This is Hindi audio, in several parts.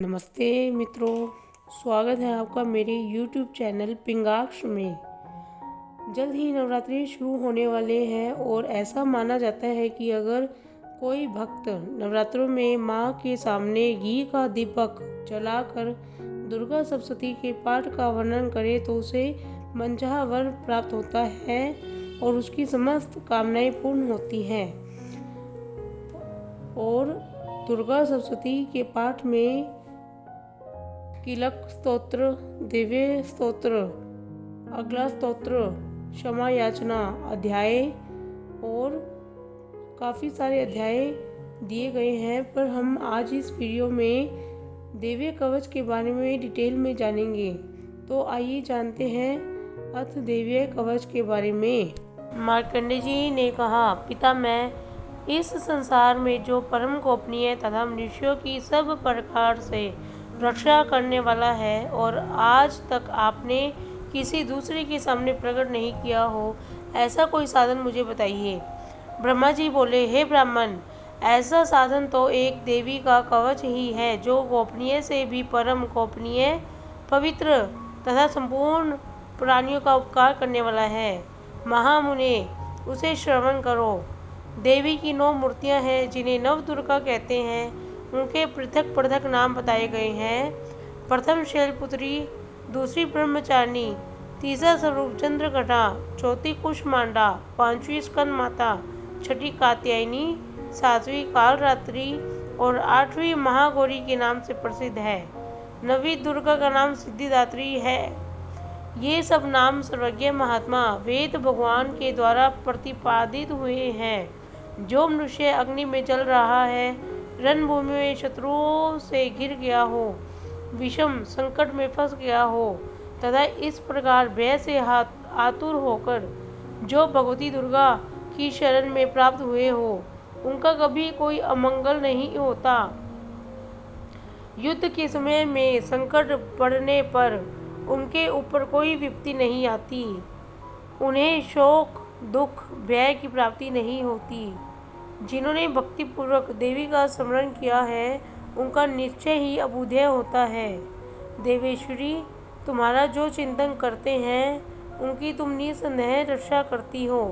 नमस्ते मित्रों, स्वागत है आपका मेरे YouTube चैनल पिंगाक्ष में। जल्द ही नवरात्रि शुरू होने वाले हैं और ऐसा माना जाता है कि अगर कोई भक्त नवरात्रों में माँ के सामने घी का दीपक जलाकर दुर्गा सप्तशती के पाठ का वर्णन करे तो उसे मनचाहा वर प्राप्त होता है और उसकी समस्त कामनाएं पूर्ण होती हैं। और दुर्गा सप्तशती के पाठ में किलक स्तोत्र, दिव्य स्तोत्र, अगला स्तोत्र, क्षमा याचना अध्याय और काफ़ी सारे अध्याय दिए गए हैं, पर हम आज इस वीडियो में दिव्य कवच के बारे में डिटेल में जानेंगे। तो आइए जानते हैं अथ दिव्य कवच के बारे में। मार्कंडेय जी ने कहा, पिता मैं इस संसार में जो परम गोपनीय तथा मनुष्यों की सब प्रकार से रक्षा करने वाला है और आज तक आपने किसी दूसरे के सामने प्रकट नहीं किया हो, ऐसा कोई साधन मुझे बताइए। ब्रह्मा जी बोले, हे ब्राह्मण, ऐसा साधन तो एक देवी का कवच ही है जो गोपनीय से भी परम गोपनीय, पवित्र तथा संपूर्ण प्राणियों का उपकार करने वाला है। महामुने, उसे श्रवण करो। देवी की 9 मूर्तियां हैं जिन्हें नव दुर्गा कहते हैं। उनके पृथक पृथक नाम बताए गए हैं। प्रथम शैलपुत्री, दूसरी ब्रह्मचारिणी, तीसरा स्वरूप चंद्रघटा, चौथी कुष्मांडा, पांचवी स्कंद माता, छठी कात्यायनी, सातवीं कालरात्रि और 8वीं महागौरी के नाम से प्रसिद्ध है। 9वीं दुर्गा का नाम सिद्धिदात्री है। ये सब नाम सर्वज्ञ महात्मा वेद भगवान के द्वारा प्रतिपादित हुए हैं। जो मनुष्य अग्नि में जल रहा है, रणभूमि में शत्रुओं से घिर गया हो, विषम संकट में फंस गया हो तथा इस प्रकार भय से आतुर होकर जो भगवती दुर्गा की शरण में प्राप्त हुए हो, उनका कभी कोई अमंगल नहीं होता। युद्ध के समय में संकट पड़ने पर उनके ऊपर कोई विपत्ति नहीं आती। उन्हें शोक, दुख, भय की प्राप्ति नहीं होती। जिन्होंने भक्तिपूर्वक देवी का स्मरण किया है, उनका निश्चय ही अभुदेय होता है। देवेश्वरी, तुम्हारा जो चिंतन करते हैं, उनकी तुम निसंदेह रक्षा करती हो।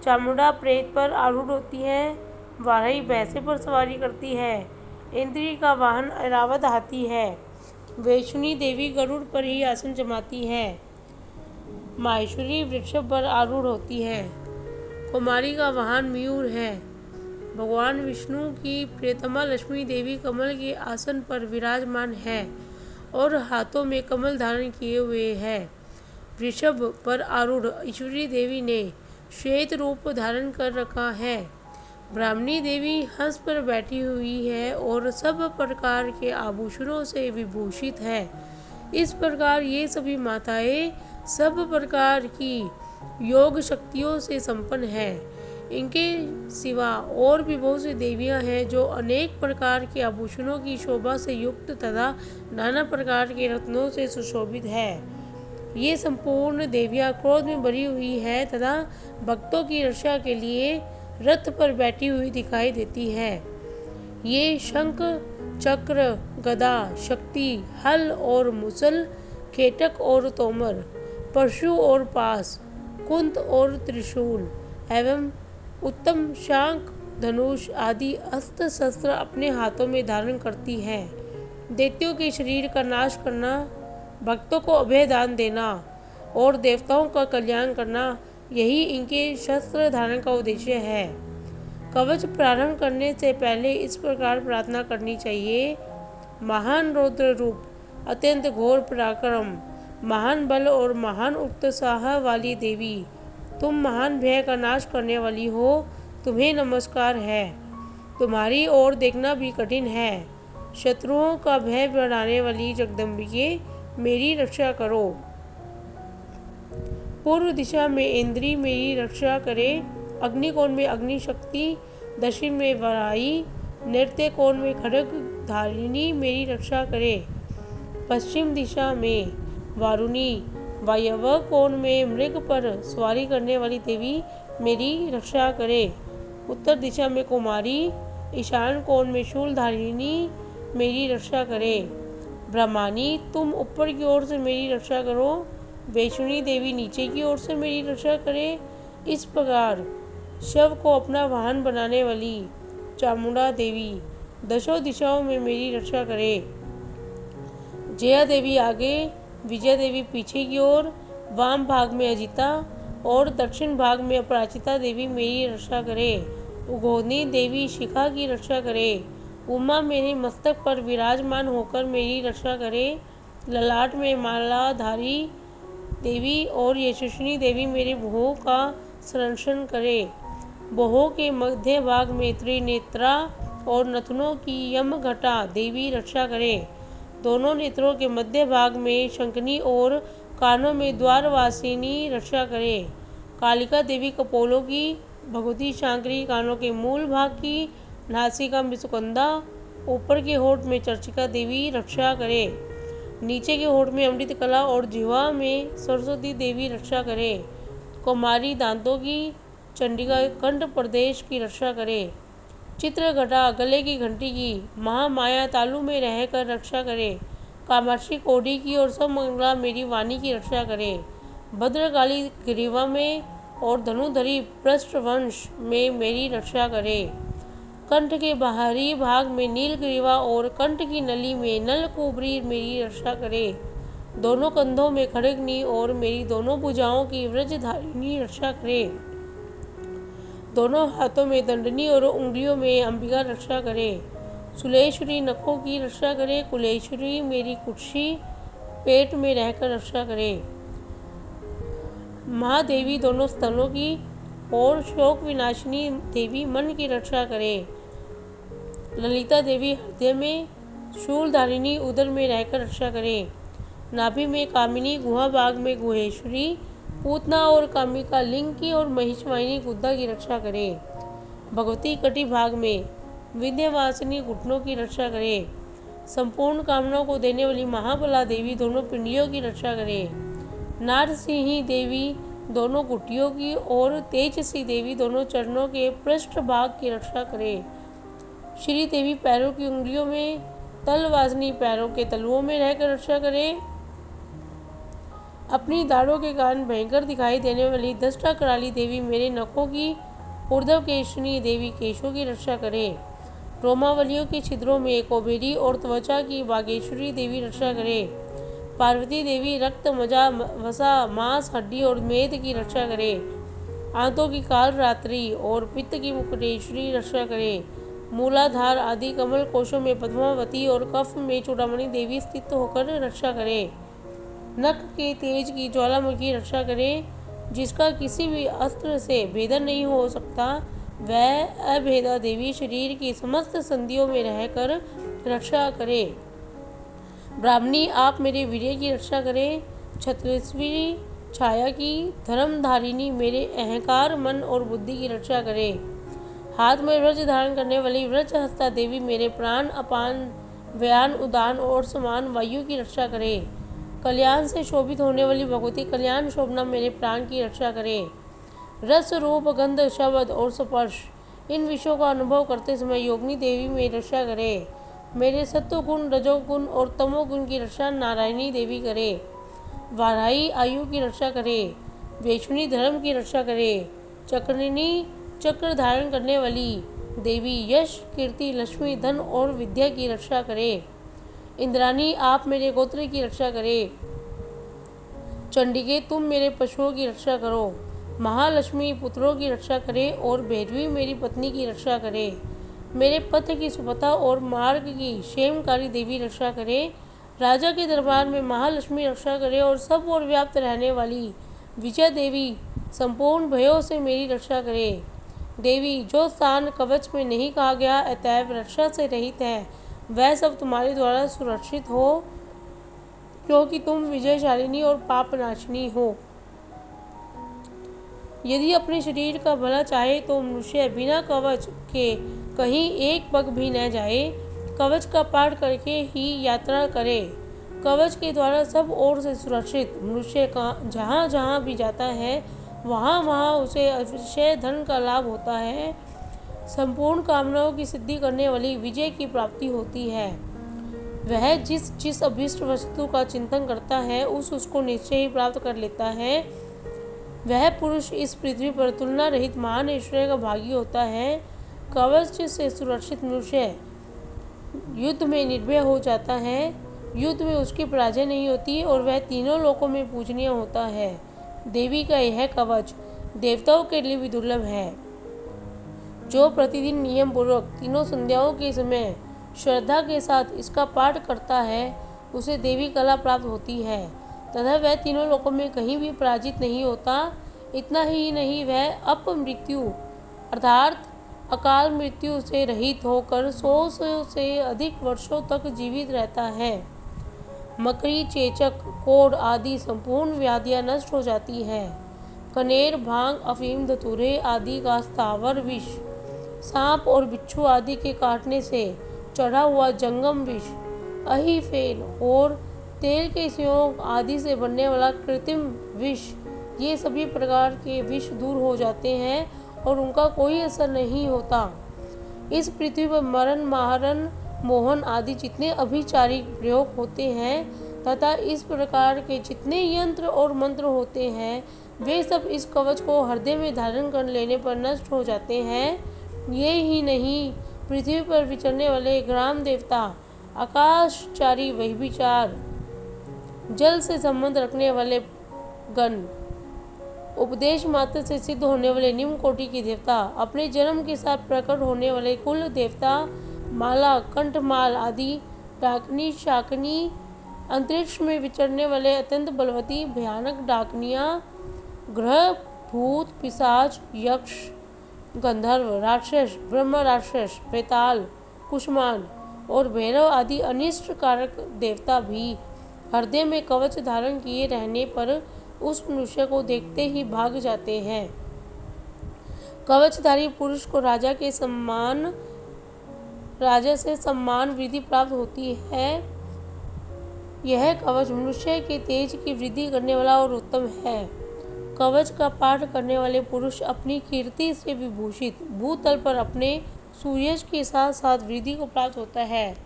चामुंडा प्रेत पर आरूढ़ होती है, वाराही भैंसे पर सवारी करती है, इंद्री का वाहन ऐरावत हाथी है, वैष्णवी देवी गरुड़ पर ही आसन जमाती है, माहेश्वरी वृषभ पर आरूढ़ होती है, कुमारी का वाहन मयूर है। भगवान विष्णु की प्रियतमा लक्ष्मी देवी कमल के आसन पर विराजमान है और हाथों में कमल धारण किए हुए है। वृषभ पर आरूढ़ ईश्वरी देवी ने श्वेत रूप धारण कर रखा है। ब्राह्मणी देवी हंस पर बैठी हुई है और सब प्रकार के आभूषणों से विभूषित है। इस प्रकार ये सभी माताएं सब प्रकार की योग शक्तियों से संपन्न है। इनके सिवा और भी बहुत सी देवियां हैं जो अनेक प्रकार के आभूषणों की शोभा से युक्त तथा नाना प्रकार के रत्नों से सुशोभित है। ये संपूर्ण देवियां क्रोध में भरी हुई है तथा भक्तों की रक्षा के लिए रथ पर बैठी हुई दिखाई देती है। ये शंख, चक्र, गदा, शक्ति, हल और मुसल, खेटक और तोमर, परशु और पास, कुंत और त्रिशूल एवं उत्तम शांख, धनुष आदि अस्त्र शस्त्र अपने हाथों में धारण करती है। दैत्यों के शरीर का नाश करना, भक्तों को अभय दान देना और देवताओं का कल्याण करना, यही इनके शस्त्र धारण का उद्देश्य है। कवच प्रारंभ करने से पहले इस प्रकार प्रार्थना करनी चाहिए। महान रौद्र रूप, अत्यंत घोर पराक्रम, महान बल और महान उत्साह वाली देवी, तुम महान भय का नाश करने वाली हो, तुम्हें नमस्कार है। तुम्हारी ओर देखना भी कठिन है। शत्रुओं का भय बढ़ाने वाली जगदम्बिके, मेरी रक्षा करो। पूर्व दिशा में इंद्री मेरी रक्षा करे, अग्निकोण में अग्नि शक्ति, दक्षिण में वराही, नृत्य कोण में खड्ग धारिणी मेरी रक्षा करे, पश्चिम दिशा में वारुणी, वायव्य कोण में मृग पर सवारी करने वाली देवी मेरी रक्षा करे, उत्तर दिशा में कुमारी, ईशान कोण में शूलधारिणी मेरी रक्षा करे, ब्रह्मानी तुम ऊपर की ओर से मेरी रक्षा करो, वैष्णवी देवी नीचे की ओर से मेरी रक्षा करे। इस प्रकार शव को अपना वाहन बनाने वाली चामुंडा देवी दशों दिशाओं में मेरी रक्षा करे। जया देवी आगे, विजया देवी पीछे की ओर, वाम भाग में अजिता और दक्षिण भाग में अपराजिता देवी मेरी रक्षा करे। उगोनी देवी शिखा की रक्षा करे। उमा मेरे मस्तक पर विराजमान होकर मेरी रक्षा करे। ललाट में मालाधारी देवी और यशस्विनी देवी मेरे भुवों का संरक्षण करे। भुवों के मध्य भाग में त्रिनेत्रा और नथनों की यमघटा देवी रक्षा करे। दोनों नेत्रों के मध्य भाग में शंखनी और कानों में द्वारवासिनी रक्षा करे। कालिका देवी कपोलों की, भगवती शांकरी कानों के मूल भाग की, नासिका में सुकंदा, ऊपर के होठ में चर्चिका देवी रक्षा करे। नीचे के होठ में अमृत कला और जिह्वा में सरस्वती देवी रक्षा करे। कुमारी दांतों की, चंडिका कंठ प्रदेश की रक्षा करे। चित्रघटा गले की घंटी की, महामाया तालु में रहकर रक्षा करे। कामाक्षी कोडी की और सब मंगला मेरी वाणी की रक्षा करे। भद्रकाली ग्रीवा में और धनुधरी पृष्ठवंश में मेरी रक्षा करे। कंठ के बाहरी भाग में नीलग्रीवा और कंठ की नली में नलकुबरी मेरी रक्षा करे। दोनों कंधों में खड़गनी और मेरी दोनों भुजाओं की व्रजधारिणी रक्षा करे। दोनों हाथों में दंडनी और उंगलियों में अंबिका रक्षा करे। सुलेश्वरी नखों की रक्षा करे। कुलेश्वरी मेरी कुक्षी पेट में रहकर रक्षा करे। महादेवी दोनों स्तनों की और शोक विनाशिनी देवी मन की रक्षा करे। ललिता देवी हृदय में, शूलधारिणी उदर में रहकर रक्षा करे। नाभि में कामिनी, गुहा भाग में गुहेश्वरी, पूतना और कामिका लिंग की और महिषवाहिनी गुद्दा की रक्षा करे। भगवती कटी भाग में, विंध्यवासिनी घुटनों की रक्षा करे। संपूर्ण कामनाओं को देने वाली महाबला देवी दोनों पिंडियों की रक्षा करे। नारसिंही देवी दोनों घुटियों की और तेजसी देवी दोनों चरणों के पृष्ठ भाग की रक्षा करे। श्री देवी पैरों की उंगलियों में, तलवासनी पैरों के तलुओं में रहकर रक्षा करे। अपनी दाढ़ों के कारण भयंकर दिखाई देने वाली दष्टा कराली देवी मेरे नखों की, ऊर्ध्व केशनी देवी केशों की रक्षा करे। रोमावलियों के छिद्रों में कोबेरी और त्वचा की बागेश्वरी देवी रक्षा करे। पार्वती देवी रक्त, मजा, वसा, मांस, हड्डी और मेद की रक्षा करे। आंतों की काल रात्रि और पित्त की मुकुटेश्वरी रक्षा करे। मूलाधार आदि कमल कोशों में पद्मावती और कफ में चूड़ामणि देवी स्थित होकर रक्षा करे। नख के तेज की ज्वालामुखी रक्षा करे। जिसका किसी भी अस्त्र से भेदन नहीं हो सकता, वह अभेदा देवी शरीर की समस्त संधियों में रहकर रक्षा करे। ब्राह्मणी आप मेरे वीर्य की रक्षा करे। छत्रस्वी छाया की धर्मधारिणी मेरे अहंकार, मन और बुद्धि की रक्षा करे। हाथ में व्रज धारण करने वाली व्रजहस्ता देवी मेरे प्राण, अपान, व्यान, उदान और समान वायु की रक्षा करे। कल्याण से शोभित होने वाली भगवती कल्याण शोभना मेरे प्राण की रक्षा करे। रस, रूप, गंध, शब्द और स्पर्श इन विषयों का अनुभव करते समय योगिनी देवी मेरी रक्षा करे। मेरे सत्वगुण, रजोगुण और तमोगुण की रक्षा नारायणी देवी करे। वाराही आयु की रक्षा करे। वैष्णवी धर्म की रक्षा करे। चक्रिणी चक्र धारण करने वाली देवी यश, कीर्ति, लक्ष्मी, धन और विद्या की रक्षा करे। इंद्राणी आप मेरे गोत्र की रक्षा करे। चंडिके तुम मेरे पशुओं की रक्षा करो। महालक्ष्मी पुत्रों की रक्षा करे और भैरवी मेरी पत्नी की रक्षा करे। मेरे पथ की सुपथा और मार्ग की क्षेमकारी देवी रक्षा करे। राजा के दरबार में महालक्ष्मी रक्षा करे और सब और व्याप्त रहने वाली विजया देवी संपूर्ण भयों से मेरी रक्षा करे। देवी जो स्थान कवच में नहीं कहा गया अतएव रक्षा से रहित है, वह सब तुम्हारे द्वारा सुरक्षित हो, क्योंकि तुम विजयशालिनी और पापनाशिनी हो। यदि अपने शरीर का भला चाहे तो मनुष्य बिना कवच के कहीं एक पग भी न जाए, कवच का पाठ करके ही यात्रा करे। कवच के द्वारा सब ओर से सुरक्षित मनुष्य का जहाँ जहाँ भी जाता है, वहाँ वहाँ उसे अतिशय धन का लाभ होता है, संपूर्ण कामनाओं की सिद्धि करने वाली विजय की प्राप्ति होती है। वह जिस जिस अभीष्ट वस्तु का चिंतन करता है उसको निश्चय ही प्राप्त कर लेता है। वह पुरुष इस पृथ्वी पर तुलना रहित महान ऐश्वर्य का भागी होता है। कवच से सुरक्षित मनुष्य युद्ध में निर्भय हो जाता है। युद्ध में उसकी पराजय नहीं होती और वह तीनों लोकों में पूजनीय होता है। देवी का यह कवच देवताओं के लिए भी दुर्लभ है। जो प्रतिदिन नियम पूर्वक तीनों संध्याओं के समय श्रद्धा के साथ इसका पाठ करता है उसे देवी कला प्राप्त होती है तथा वह तीनों लोकों में कहीं भी पराजित नहीं होता। इतना ही नहीं, वह अपमृत्यु अर्थात अकाल मृत्यु से रहित होकर 100 से अधिक वर्षों तक जीवित रहता है। मकड़ी, चेचक, कोढ़ आदि संपूर्ण व्याधियां नष्ट हो जाती है। कनेर, भांग, अफीम, धतूरे आदि का स्थावर विष, सांप और बिच्छू आदि के काटने से चढ़ा हुआ जंगम विष, अहिफेल और तेल के संयोग आदि से बनने वाला कृत्रिम विष, ये सभी प्रकार के विष दूर हो जाते हैं और उनका कोई असर नहीं होता। इस पृथ्वी पर मरण, मारण, मोहन आदि जितने अभिचारिक प्रयोग होते हैं तथा इस प्रकार के जितने यंत्र और मंत्र होते हैं वे सब इस कवच को हृदय में धारण कर लेने पर नष्ट हो जाते हैं। ये ही नहीं, पृथ्वी पर विचरने वाले ग्राम देवता, आकाशचारी वैभिचार, जल से संबंध रखने वाले गण, उपदेश मात्र से सिद्ध होने वाले निम्न कोटि के देवता, अपने जन्म के साथ प्रकट होने वाले कुल देवता, माला, कंठमाल आदि, डाकनी, शाकनी, अंतरिक्ष में विचरने वाले अत्यंत बलवती भयानक डाकनियाँ, ग्रह, भूत, पिशाच, यक्ष, गंधर्व, राक्षस, ब्रह्म राक्षस, बेताल, कुष्मान और भैरव आदि अनिष्ट कारक देवता भी हृदय में कवच धारण किए रहने पर उस मनुष्य को देखते ही भाग जाते हैं। कवचधारी पुरुष को राजा से सम्मान वृद्धि प्राप्त होती है। यह कवच मनुष्य के तेज की वृद्धि करने वाला और उत्तम है। कवच का पाठ करने वाले पुरुष अपनी कीर्ति से विभूषित भूतल पर अपने सूर्यज के साथ साथ वृद्धि को प्राप्त होता है।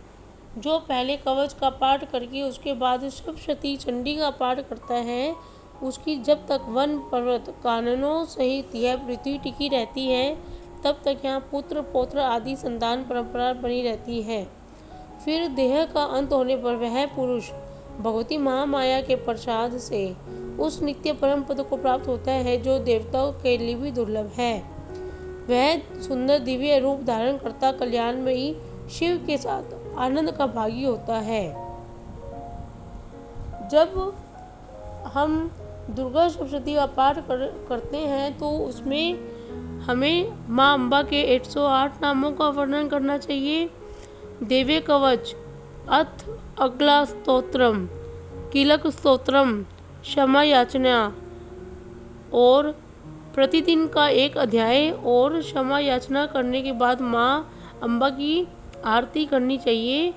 जो पहले कवच का पाठ करके उसके बाद सप्तशती चंडी का पाठ करता है उसकी जब तक वन पर्वत काननों सहित यह पृथ्वी टिकी रहती है तब तक यहाँ पुत्र पौत्र आदि संतान परंपरा बनी रहती है। फिर देह का अंत होने पर वह पुरुष भगवती महामाया के प्रसाद से उस नित्य परम पद को प्राप्त होता है जो देवताओं के लिए भी दुर्लभ है। वह सुंदर दिव्य रूप धारण करता कल्याणमयी शिव के साथ आनंद का भागी होता है। जब हम दुर्गा सप्तशती का पाठ करते हैं तो उसमें हमें माँ अम्बा के 108 नामों का वर्णन करना चाहिए। देवे कवच, अथ अगला स्तोत्रम, कीलक स्तोत्रम, क्षमा याचना और प्रतिदिन का एक अध्याय और क्षमा याचना करने के बाद माँ अम्बा की आरती करनी चाहिए।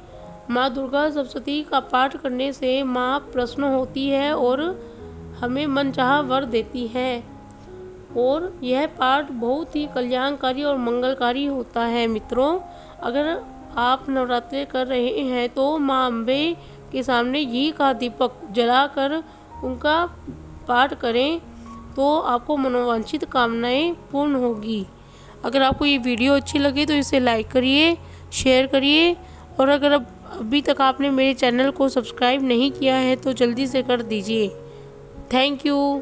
माँ दुर्गा सप्तशती का पाठ करने से माँ प्रसन्न होती है और हमें मनचाहा वर देती है और यह पाठ बहुत ही कल्याणकारी और मंगलकारी होता है। मित्रों, अगर आप नवरात्रि कर रहे हैं तो माँ अम्बे के सामने घी का दीपक जलाकर उनका पाठ करें तो आपको मनोवांछित कामनाएं पूर्ण होगी। अगर आपको ये वीडियो अच्छी लगे तो इसे लाइक करिए, शेयर करिए और अगर अभी तक आपने मेरे चैनल को सब्सक्राइब नहीं किया है तो जल्दी से कर दीजिए। Thank you.